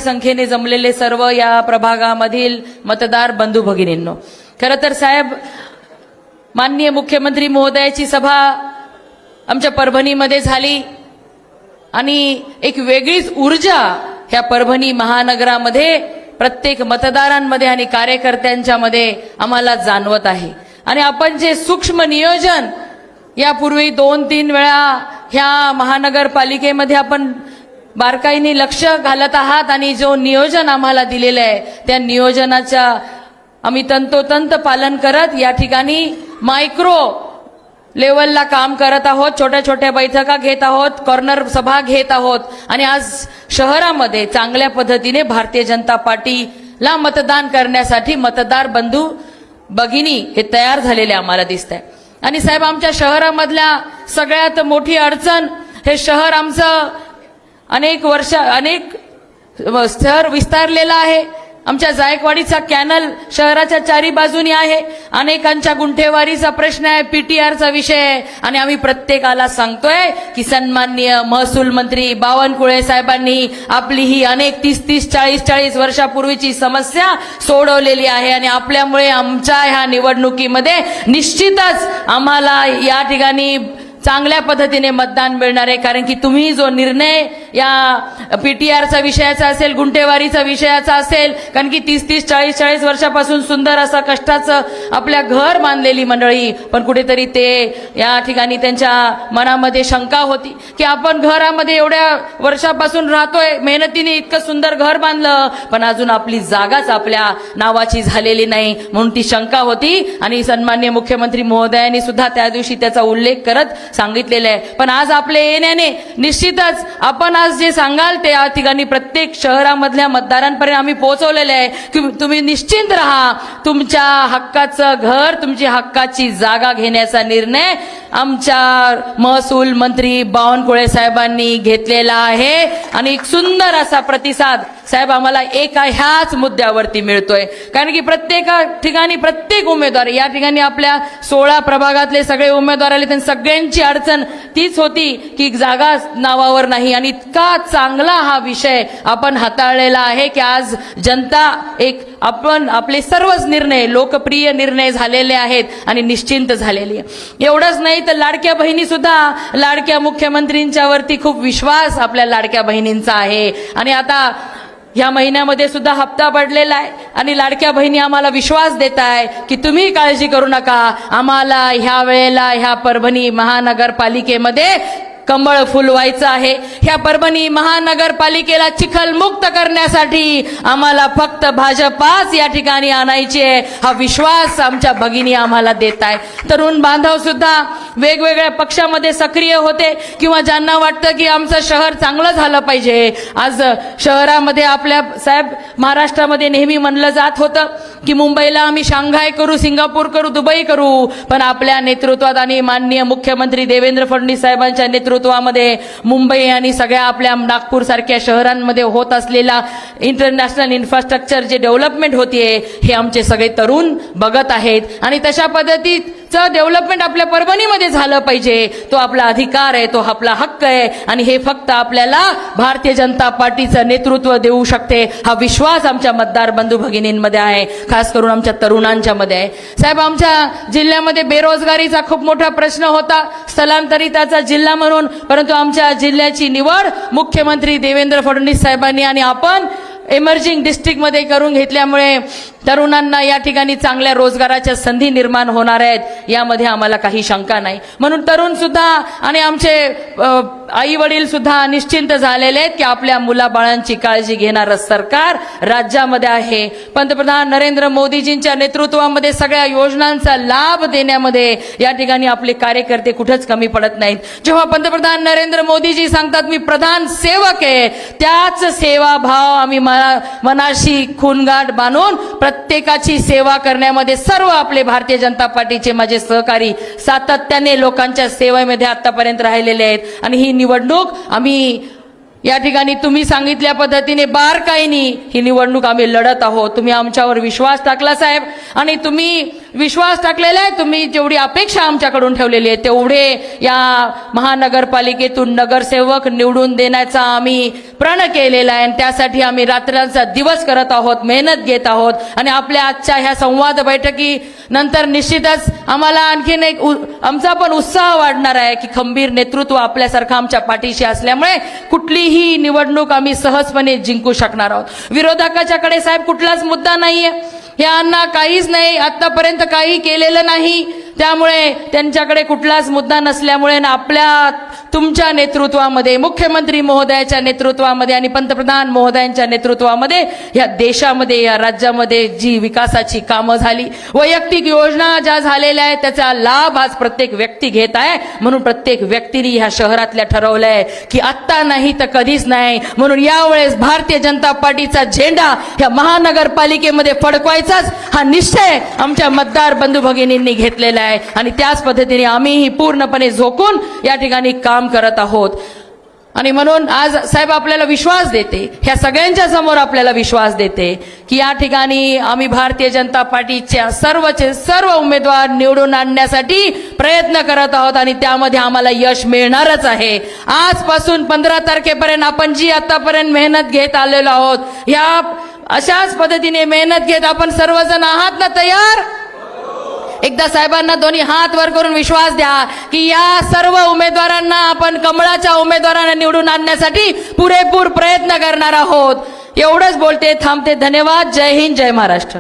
संख्येने जमलेले सर्व या प्रभागामधील मतदार बंधू भगिनींनो, खरं तर साहेब, माननीय मुख्यमंत्री महोदयाची सभा आमच्या परभणीमध्ये झाली आणि एक वेगळीच ऊर्जा ह्या परभणी महानगरामध्ये प्रत्येक मतदारांमध्ये आणि कार्यकर्त्यांच्या मध्ये आम्हाला जाणवत आहे। आणि आपण जे सूक्ष्म नियोजन यापूर्वी 2-3 वेळा ह्या महानगरपालिकेमध्ये आपण बारकाईने लक्ष घालत आहात आणि जो नियोजन आम्हाला दिलेलं आहे त्या नियोजनाच्या आम्ही तंतोतंत पालन करत या ठिकाणी मायक्रो लेवलला काम करत आहोत, छोट्या छोट्या बैठका घेत आहोत, कॉर्नर सभा घेत आहोत आणि आज शहरामध्ये चांगल्या पद्धतीने भारतीय जनता पार्टीला मतदान करण्यासाठी मतदार बंधू भगिनी हे तयार झालेले आम्हाला दिसत आहे। आणि साहेब, आमच्या शहरामधल्या सगळ्यात मोठी अडचण, हे शहर आमचं अनेक शहर विस्तारलेलं आहे। आमच्या जायकवाडीचा कॅनल शहराच्या चारी बाजूनी आहे, अनेकांच्या गुंठेवारीचा प्रश्न आहे, पीटीआरचा विषय आहे आणि आम्ही प्रत्येकाला सांगतोय की सन्माननीय महसूल मंत्री बावनकुळे साहेबांनी आपली ही अनेक 30-30, 40-40 वर्षापूर्वीची समस्या सोडवलेली आहे आणि आपल्यामुळे आमच्या ह्या निवडणुकीमध्ये निश्चितच आम्हाला या ठिकाणी चांगल्या पद्धतीने मतदान मिळणार आहे। कारण की तुम्ही जो निर्णय या पीटीआरचा विषयाचा असेल, गुंठेवारीचा विषयाचा असेल, कारण की 30-30, 40-40 वर्षापासून सुंदर असं कष्टाचं आपल्या घर बांधलेली मंडळी, पण कुठेतरी ते या ठिकाणी त्यांच्या मनामध्ये शंका होती की आपण घरामध्ये एवढ्या वर्षापासून राहतोय, मेहनतीने इतकं सुंदर घर बांधलं, पण अजून आपली जागाच आपल्या नावाची झालेली नाही, म्हणून ती शंका होती आणि सन्माननीय मुख्यमंत्री महोदयांनी सुद्धा त्या दिवशी त्याचा उल्लेख करत सांगितलेलं आहे। पण आज आपल्या येण्याने निश्चितच आपण आज जे सांगाल ते या ठिकाणी प्रत्येक शहरामधल्या मतदारांपर्यंत आम्ही पोहोचवलेले आहे की तुम्ही निश्चिंत राहा, तुमच्या हक्काचं घर, तुमची हक्काची जागा घेण्याचा निर्णय आमच्या महसूल मंत्री बावनकुळे साहेबांनी घेतलेला आहे आणि एक सुंदर असा प्रतिसाद साहेब आम्हाला एका ह्याच मुद्द्यावरती मिळतोय। कारण की प्रत्येक ठिकाणी प्रत्येक उमेदवार, या ठिकाणी आपल्या 16 प्रभागातले सगळे उमेदवार आले, त्यांनी सगळ्यांची अडचण तीच होती की जागा नावावर नाही आणि इतका चांगला हा विषय आपण हाताळलेला आहे की आज जनता आपण आपले सर्वच निर्णय लोकप्रिय निर्णय झालेले आहेत आणि निश्चिंत झालेली आहे। एवढंच नाही तर लाडक्या बहिणी सुद्धा, लाडक्या मुख्यमंत्रींच्या वरती खूप विश्वास आपल्या लाडक्या बहिणींचा आहे आणि आता या महिन्यामध्ये सुद्धा हप्ता पडलेला आहे आणि लाडक्या बहिणी आम्हाला विश्वास देत आहे की तुम्ही काळजी करू नका, आम्हाला ह्या वेळेला ह्या परभणी महानगरपालिकेमध्ये कमळ फुलवायचं आहे। ह्या परभणी महानगरपालिकेला चिखलमुक्त करण्यासाठी आम्हाला फक्त भाजपाच या ठिकाणी आणायची आहे, हा विश्वास आमच्या भगिनी आम्हाला देत आहे। तरुण बांधव सुद्धा वेगवेगळ्या पक्षामध्ये सक्रिय होते किंवा ज्यांना वाटतं की आमचं शहर चांगलं झालं पाहिजे। आज शहरामध्ये आपल्या साहेब, महाराष्ट्रामध्ये नेहमी म्हणलं जात होतं की मुंबईला आम्ही शांघाय करू, सिंगापूर करू, दुबई करू, पण आपल्या नेतृत्वात आणि माननीय मुख्यमंत्री देवेंद्र फडणवीस साहेबांच्या नेतृत्वामध्ये मुंबई आणि सगळ्या आपल्या नागपूर सारख्या शहरांमध्ये होत असलेला इंटरनॅशनल इन्फ्रास्ट्रक्चर जे डेव्हलपमेंट होतीये हे आमचे सगळे तरुण बघत आहेत आणि तशा पद्धतीचं डेव्हलपमेंट आपल्या परभणीमध्ये झालं पाहिजे, तो आपला अधिकार आहे, तो आपला हक्क आहे आणि हे फक्त आपल्याला भारतीय जनता पार्टीचं नेतृत्व देऊ शकते, हा विश्वास आमच्या मतदार बंधू भगिनींमध्ये आहे, खास करून आमच्या तरुणांच्या मध्ये आहे। साहेब, आमच्या जिल्ह्यामध्ये बेरोजगारीचा खूप मोठा प्रश्न होता, स्थलांतरिताचा जिल्हा म्हणून, परंतु आमच्या जिल्ह्याची निवड मुख्यमंत्री देवेंद्र फडणवीस साहेबांनी आणि आपण एमर्जिंग डिस्ट्रिक्ट मध्ये करून घेतल्यामुळे तरुणांना या ठिकाणी चांगल्या रोजगाराच्या संधी निर्माण होणार आहेत, यामध्ये आम्हाला काही शंका नाही। म्हणून तरुण सुद्धा आणि आमचे आई वडील सुद्धा निश्चिंत झालेले आहेत की आपल्या मुलाबाळांची काळजी घेणारं सरकार राज्यामध्ये आहे। पंतप्रधान नरेंद्र मोदीजींच्या नेतृत्वामध्ये सगळ्या योजनांचा लाभ देण्यामध्ये या ठिकाणी आपले कार्यकर्ते कुठेच कमी पडत नाहीत। जेव्हा पंतप्रधान नरेंद्र मोदीजी सांगतात मी प्रधान सेवक आहे, त्याच सेवाभाव आम्ही मनाशी खूनगाठ बांधून प्रत्येकाची सेवा करण्यामध्ये सर्व आपले भारतीय जनता पार्टीचे माझे सहकारी सातत्याने लोकांच्या सेवेमध्ये आतापर्यंत राहिलेले आहेत आणि ही निवडणूक आम्ही या ठिकाणी तुम्ही सांगितल्या पद्धतीने बारकाईने ही निवडणूक आम्ही लढत आहोत। तुम्ही आमच्यावर विश्वास टाकला साहेब आणि तुम्ही विश्वास टाकलेला आहे, तुम्ही जेवढी अपेक्षा आमच्याकडून ठेवलेली आहे तेवढे या महानगरपालिकेतून नगरसेवक निवडून देण्याचा आम्ही प्रण केलेला आहे आणि त्यासाठी आम्ही रात्रचा दिवस करत आहोत, मेहनत घेत आहोत आणि आपल्या आजच्या ह्या संवाद बैठकी नंतर निश्चितच आम्हाला आणखीन एक आमचा पण उत्साह वाढणार आहे की खंबीर नेतृत्व आपल्यासारखं आमच्या पाठीशी असल्यामुळे कुठलीही निवडणूक आम्ही सहजपणे जिंकू शकणार आहोत। विरोधकाच्याकडे साहेब कुठलाच मुद्दा नाहीये, यांना काहीच नाही, आतापर्यंत काही केलेलं नाही, त्यामुळे त्यांच्याकडे कुठलाच मुद्दा नसल्यामुळे आपल्या तुमच्या नेतृत्वामध्ये, मुख्यमंत्री महोदयाच्या नेतृत्वामध्ये आणि पंतप्रधान महोदयांच्या नेतृत्वामध्ये या देशामध्ये, या राज्यामध्ये जी विकासाची कामं झाली, वैयक्तिक योजना ज्या झालेल्या आहेत त्याचा लाभ आज प्रत्येक व्यक्ती घेत आहे। म्हणून प्रत्येक व्यक्तीने ह्या शहरातल्या ठरवलंय की आत्ता नाही तर कधीच नाही, म्हणून यावेळेस भारतीय जनता पार्टीचा झेंडा ह्या महानगरपालिकेमध्ये फडकवायचाच हा निश्चय आमच्या मतदार बंधू भगिनींनी घेतलेला आहे आणि त्याच पद्धतीने आम्हीही पूर्णपणे झोकून या ठिकाणी काम करत आहोत। आणि म्हणून आज साहेब आपल्याला विश्वास देते, ह्या सगळ्यांच्या समोर आपल्याला विश्वास देते की या ठिकाणी आम्ही भारतीय जनता पार्टीच्या सर्वचे सर्व उमेदवार निवडून आणण्यासाठी प्रयत्न करत आहोत आणि त्यामध्ये आम्हाला यश मिळणारच आहे। आजपासून 15 तारखेपर्यंत आपण जी आतापर्यंत मेहनत घेत आलेलो आहोत, ह्या अशाच पद्धतीने मेहनत घेत आपण सर्वजण आहात ना तयार? एकदा साहेबांना दोन्ही हात वर करून विश्वास द्या की या सर्व उमेदवारांना आपण कमळाच्या उमेदवारांना निवडून आणण्यासाठी पुरेपूर प्रयत्न करणार आहोत। एवढंच बोलते, थांबते। धन्यवाद। जय हिंद, जय महाराष्ट्र।